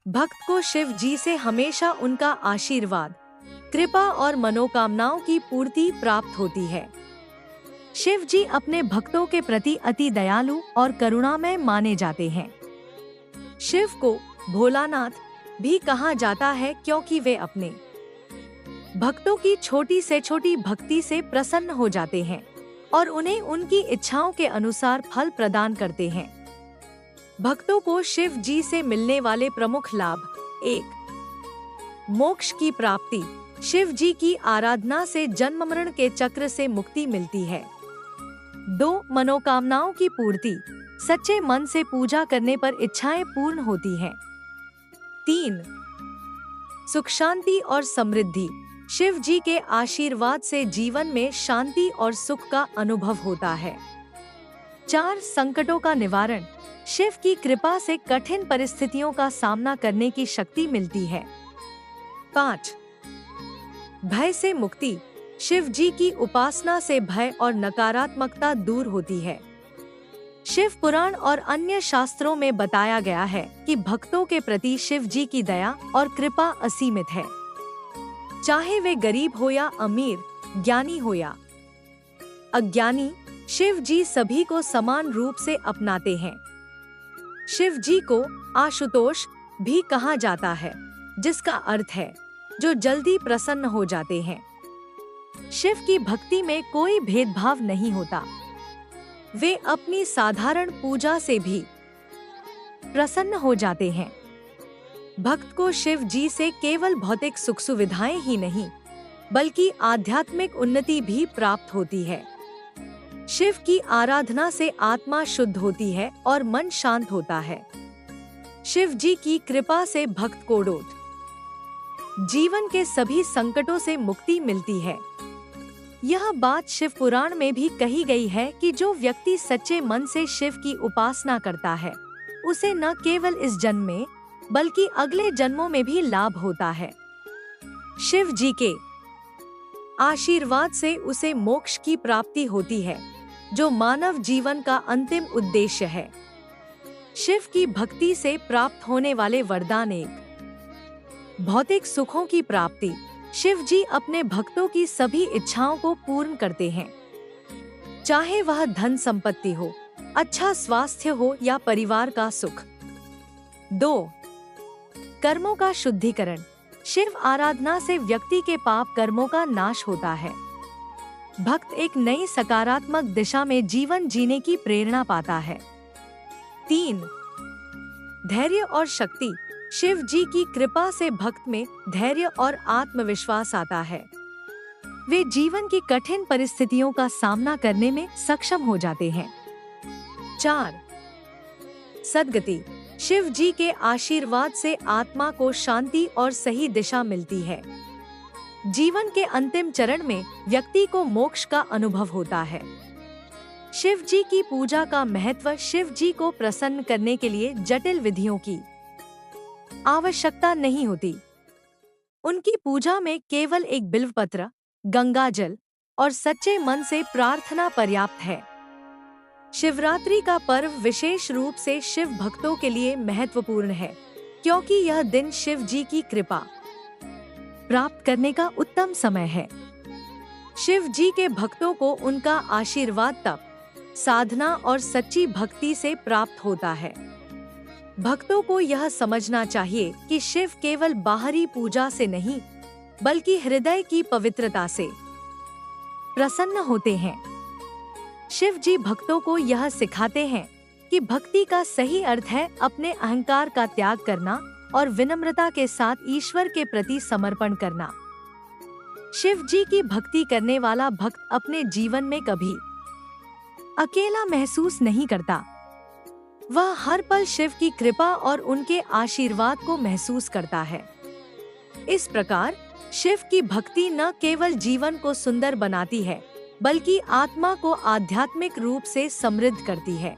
भक्त को शिव जी से हमेशा उनका आशीर्वाद, कृपा और मनोकामनाओं की पूर्ति प्राप्त होती है। शिव जी अपने भक्तों के प्रति अति दयालु और करुणामय माने जाते हैं। शिव को भोलानाथ भी कहा जाता है क्योंकि वे अपने भक्तों की छोटी से छोटी भक्ति से प्रसन्न हो जाते हैं और उन्हें उनकी इच्छाओं के अनुसार फल प्रदान करते हैं। भक्तों को शिव जी से मिलने वाले प्रमुख लाभ: 1. मोक्ष की प्राप्ति। शिव जी की आराधना से जन्म मरण के चक्र से मुक्ति मिलती है। 2. मनोकामनाओं की पूर्ति। सच्चे मन से पूजा करने पर इच्छाएं पूर्ण होती हैं। 3. सुख शांति और समृद्धि। शिव जी के आशीर्वाद से जीवन में शांति और सुख का अनुभव होता है। 4. संकटों का निवारण। शिव की कृपा से कठिन परिस्थितियों का सामना करने की शक्ति मिलती है। 5. भय से मुक्ति। शिव जी की उपासना से भय और नकारात्मकता दूर होती है। शिव पुराण और अन्य शास्त्रों में बताया गया है कि भक्तों के प्रति शिव जी की दया और कृपा असीमित है। चाहे वे गरीब हो या अमीर, ज्ञानी हो या अज्ञानी, शिव जी सभी को समान रूप से अपनाते हैं। शिव जी को आशुतोष भी कहा जाता है, जिसका अर्थ है जो जल्दी प्रसन्न हो जाते हैं। शिव की भक्ति में कोई भेदभाव नहीं होता। वे अपनी साधारण पूजा से भी प्रसन्न हो जाते हैं। भक्त को शिव जी से केवल भौतिक सुख सुविधाएं ही नहीं, बल्कि आध्यात्मिक उन्नति भी प्राप्त होती है। शिव की आराधना से आत्मा शुद्ध होती है और मन शांत होता है। शिव जी की कृपा से भक्त को रोज जीवन के सभी संकटों से मुक्ति मिलती है। यह बात शिव पुराण में भी कही गई है कि जो व्यक्ति सच्चे मन से शिव की उपासना करता है, उसे न केवल इस जन्म में बल्कि अगले जन्मों में भी लाभ होता है। शिव जी के आशीर्वाद से उसे मोक्ष की प्राप्ति होती है, जो मानव जीवन का अंतिम उद्देश्य है। शिव की भक्ति से प्राप्त होने वाले वरदान: 1. भौतिक सुखों की प्राप्ति। शिव जी अपने भक्तों की सभी इच्छाओं को पूर्ण करते हैं, चाहे वह धन संपत्ति हो, अच्छा स्वास्थ्य हो या परिवार का सुख। 2. कर्मों का शुद्धिकरण। शिव आराधना से व्यक्ति के पाप कर्मों का नाश होता है। भक्त एक नई सकारात्मक दिशा में जीवन जीने की प्रेरणा पाता है। 3. धैर्य और शक्ति। शिव जी की कृपा से भक्त में धैर्य और आत्मविश्वास आता है। वे जीवन की कठिन परिस्थितियों का सामना करने में सक्षम हो जाते हैं। 4. सद्गति। शिव जी के आशीर्वाद से आत्मा को शांति और सही दिशा मिलती है। जीवन के अंतिम चरण में व्यक्ति को मोक्ष का अनुभव होता है। शिव जी की पूजा का महत्व। शिव जी को प्रसन्न करने के लिए जटिल विधियों की आवश्यकता नहीं होती। उनकी पूजा में केवल एक बिल्वपत्र, गंगा जल और सच्चे मन से प्रार्थना पर्याप्त है। शिवरात्रि का पर्व विशेष रूप से शिव भक्तों के लिए महत्वपूर्ण है, क्योंकि यह दिन शिव जी की कृपा प्राप्त करने का उत्तम समय है। शिव जी के भक्तों को उनका आशीर्वाद तप, साधना और सच्ची भक्ति से प्राप्त होता है। भक्तों को यह समझना चाहिए कि शिव केवल बाहरी पूजा से नहीं, बल्कि हृदय की पवित्रता से प्रसन्न होते हैं। शिव जी भक्तों को यह सिखाते हैं कि भक्ति का सही अर्थ है अपने अहंकार का त्याग करना और विनम्रता के साथ ईश्वर के प्रति समर्पण करना। शिव जी की भक्ति करने वाला भक्त अपने जीवन में कभी अकेला महसूस नहीं करता। वह हर पल शिव की कृपा और उनके आशीर्वाद को महसूस करता है। इस प्रकार शिव की भक्ति न केवल जीवन को सुंदर बनाती है, बल्कि आत्मा को आध्यात्मिक रूप से समृद्ध करती है।